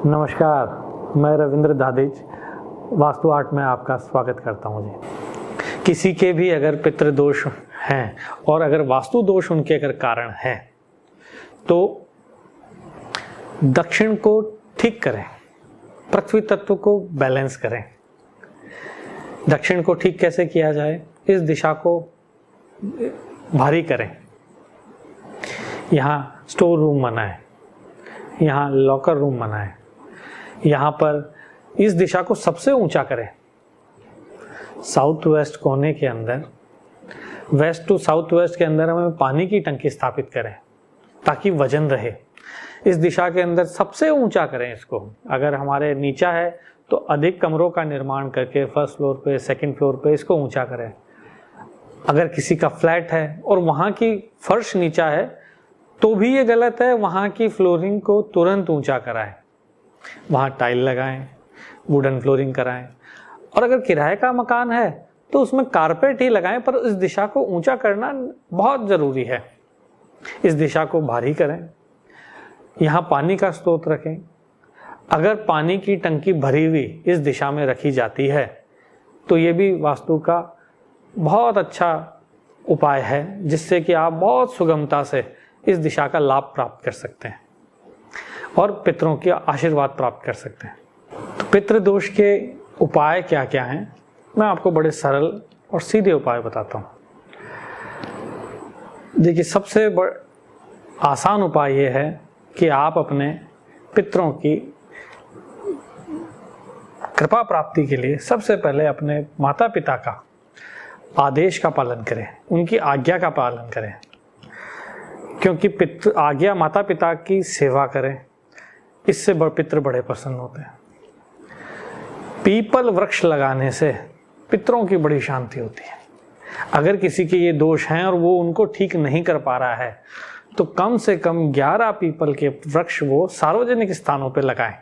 नमस्कार, मैं रविंद्र दादिज वास्तु आर्ट में आपका स्वागत करता हूं जी। किसी के भी अगर पितृ दोष हैं और अगर वास्तु दोष उनके अगर कारण हैं तो दक्षिण को ठीक करें, पृथ्वी तत्व को बैलेंस करें। दक्षिण को ठीक कैसे किया जाए? इस दिशा को भारी करें। यहाँ स्टोर रूम बनाएं, यहाँ लॉकर रूम बनाएं, यहाँ पर इस दिशा को सबसे ऊंचा करें। साउथ वेस्ट कोने के अंदर, वेस्ट टू साउथ वेस्ट के अंदर हमें पानी की टंकी स्थापित करें ताकि वजन रहे। इस दिशा के अंदर सबसे ऊंचा करें इसको। अगर हमारे नीचा है तो अधिक कमरों का निर्माण करके फर्स्ट फ्लोर पे, सेकंड फ्लोर पे इसको ऊंचा करें। अगर किसी का फ्लैट है और वहाँ की फर्श नीचा है तो भी ये गलत है, वहाँ की फ्लोरिंग को तुरंत ऊंचा कराएं, वहाँ टाइल लगाएं, वुडन फ्लोरिंग कराएं। और अगर किराए का मकान है तो उसमें कारपेट ही लगाएं, पर इस दिशा को ऊंचा करना बहुत ज़रूरी है। इस दिशा को भारी करें। यहाँ पानी का स्रोत रखें। अगर पानी की टंकी भरी हुई इस दिशा में रखी जाती है तो ये भी वास्तु का बहुत अच्छा उपाय है, जिससे कि आप बहुत सुगमता से इस दिशा का लाभ प्राप्त कर सकते हैं और पितरों के आशीर्वाद प्राप्त कर सकते हैं। तो पितृ दोष के उपाय क्या क्या हैं, मैं आपको बड़े सरल और सीधे उपाय बताता हूँ। देखिए, सबसे आसान उपाय ये है कि आप अपने पितरों की कृपा प्राप्ति के लिए सबसे पहले अपने माता पिता का आदेश का पालन करें, उनकी आज्ञा का पालन करें। क्योंकि आज्ञा माता पिता की सेवा करें, इससे पितृ बड़े प्रसन्न होते हैं। पीपल वृक्ष लगाने से पितरों की बड़ी शांति होती है। अगर किसी के ये दोष हैं और वो उनको ठीक नहीं कर पा रहा है तो कम से कम 11 पीपल के वृक्ष वो सार्वजनिक स्थानों पर लगाएं,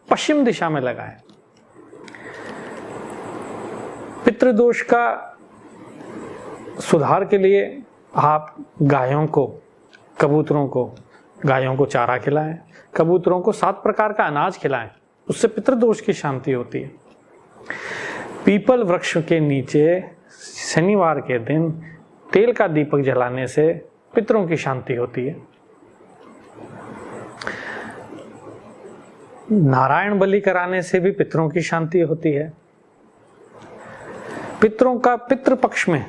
पश्चिम दिशा में लगाएं। पितृदोष का सुधार के लिए आप गायों को चारा खिलाएं, कबूतरों को 7 प्रकार का अनाज खिलाएं, उससे पितृदोष की शांति होती है। पीपल वृक्ष के नीचे शनिवार के दिन तेल का दीपक जलाने से पितरों की शांति होती है। नारायण बलि कराने से भी पितरों की शांति होती है। पितरों का पितृ पक्ष में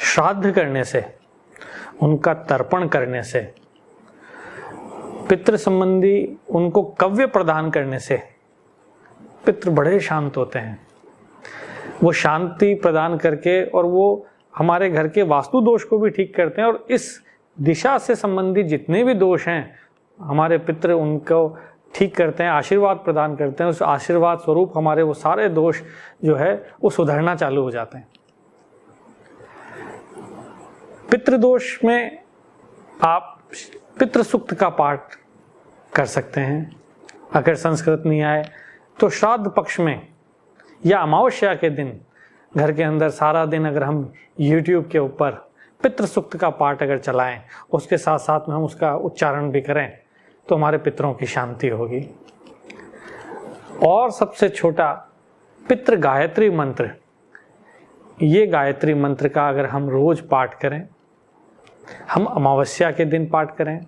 श्राद्ध करने से, उनका तर्पण करने से, पितृ संबंधी उनको कव्य प्रदान करने से पितृ बड़े शांत होते हैं। वो शांति प्रदान करके और वो हमारे घर के वास्तु दोष को भी ठीक करते हैं और इस दिशा से संबंधित जितने भी दोष हैं हमारे पितृ उनको ठीक करते हैं, आशीर्वाद प्रदान करते हैं। उस आशीर्वाद स्वरूप हमारे वो सारे दोष जो है वो सुधरना चालू हो जाते हैं। पितृदोष में आप पितृ सूक्त का पाठ कर सकते हैं। अगर संस्कृत नहीं आए तो श्राद्ध पक्ष में या अमावस्या के दिन घर के अंदर सारा दिन अगर हम YouTube के ऊपर पितृ सूक्त का पाठ अगर चलाएं, उसके साथ साथ में हम उसका उच्चारण भी करें तो हमारे पितरों की शांति होगी। और सबसे छोटा पितृ गायत्री मंत्र, ये गायत्री मंत्र का अगर हम रोज पाठ करें, हम अमावस्या के दिन पाठ करें,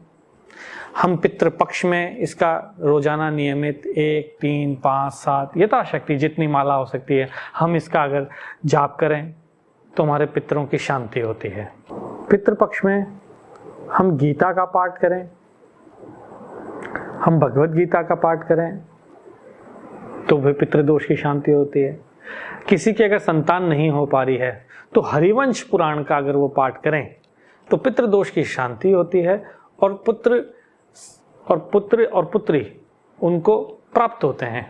हम पितृ पक्ष में इसका रोजाना नियमित 1, 3, 5, 7 यथाशक्ति जितनी माला हो सकती है हम इसका अगर जाप करें तो हमारे पितरों की शांति होती है। पितृ पक्ष में हम गीता का पाठ करें, हम भगवत गीता का पाठ करें तो वह पितृदोष की शांति होती है। किसी की अगर संतान नहीं हो पा रही है तो हरिवंश पुराण का अगर वो पाठ करें तो पितृदोष की शांति होती है और पुत्र और पुत्री उनको प्राप्त होते हैं।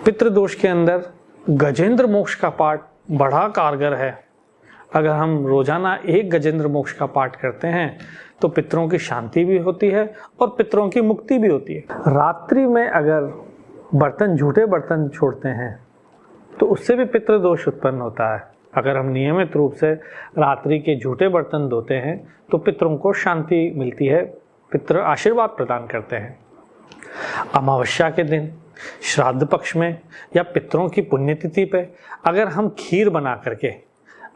पितृदोष के अंदर गजेंद्र मोक्ष का पाठ बड़ा कारगर है। अगर हम रोजाना 1 गजेंद्र मोक्ष का पाठ करते हैं तो पितरों की शांति भी होती है और पितरों की मुक्ति भी होती है। रात्रि में अगर झूठे बर्तन छोड़ते हैं तो उससे भी पितृदोष उत्पन्न होता है। अगर हम नियमित रूप से रात्रि के झूठे बर्तन धोते हैं तो पितरों को शांति मिलती है, पितृ आशीर्वाद प्रदान करते हैं। अमावस्या के दिन, श्राद्ध पक्ष में या पितरों की पुण्यतिथि पे अगर हम खीर बना करके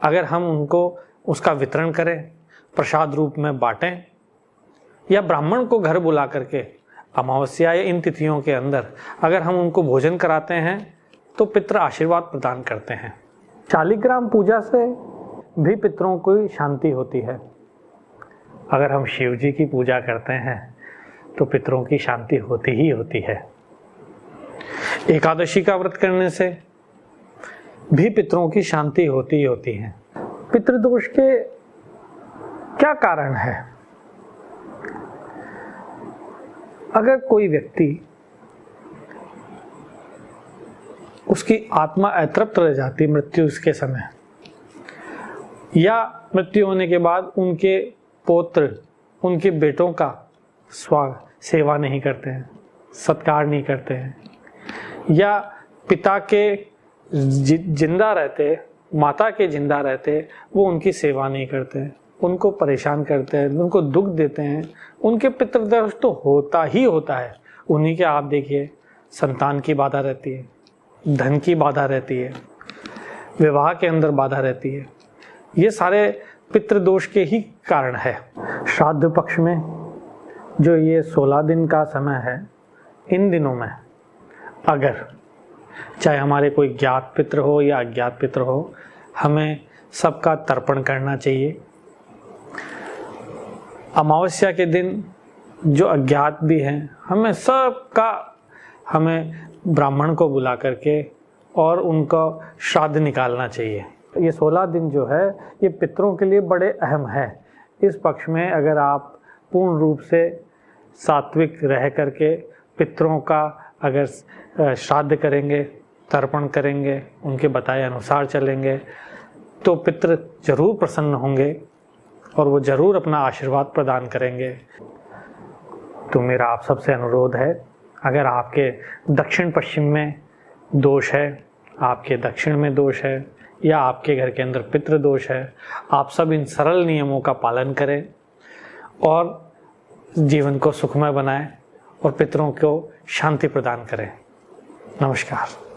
अगर हम उनको उसका वितरण करें, प्रसाद रूप में बांटें, या ब्राह्मण को घर बुला करके अमावस्या या इन तिथियों के अंदर अगर हम उनको भोजन कराते हैं तो पितृ आशीर्वाद प्रदान करते हैं। शालिग्राम पूजा से भी पितरों की शांति होती है। अगर हम शिव जी की पूजा करते हैं तो पितरों की शांति होती ही होती है। एकादशी का व्रत करने से भी पितरों की शांति होती ही होती है। पितृदोष के क्या कारण है? अगर कोई व्यक्ति उसकी आत्मा अतृप्त रह जाती मृत्यु के समय, या मृत्यु होने के बाद उनके पौत्र उनके बेटों का सेवा नहीं करते हैं, सत्कार नहीं करते हैं, या पिता के जिंदा रहते, माता के जिंदा रहते वो उनकी सेवा नहीं करते हैं, उनको परेशान करते हैं, उनको दुख देते हैं, उनके पितृदोष तो होता ही होता है। उन्हीं के आप देखिए, संतान की बाधा रहती है, धन की बाधा रहती है, विवाह के अंदर बाधा रहती है। ये सारे पितृदोष के ही कारण है। श्राद्ध पक्ष में जो ये 16 दिन का समय है, इन दिनों में अगर चाहे हमारे कोई ज्ञात पितृ हो या अज्ञात पितृ हो, हमें सबका तर्पण करना चाहिए। अमावस्या के दिन जो अज्ञात भी हैं, हमें ब्राह्मण को बुला करके और उनका श्राद्ध निकालना चाहिए। ये 16 दिन जो है ये पितरों के लिए बड़े अहम है। इस पक्ष में अगर आप पूर्ण रूप से सात्विक रह करके पितरों का अगर श्राद्ध करेंगे, तर्पण करेंगे, उनके बताए अनुसार चलेंगे तो पितृ जरूर प्रसन्न होंगे और वो जरूर अपना आशीर्वाद प्रदान करेंगे। तो मेरा आप सबसे अनुरोध है, अगर आपके दक्षिण पश्चिम में दोष है, आपके दक्षिण में दोष है, या आपके घर के अंदर पितृ दोष है, आप सब इन सरल नियमों का पालन करें और जीवन को सुखमय बनाएं और पितरों को शांति प्रदान करें। नमस्कार।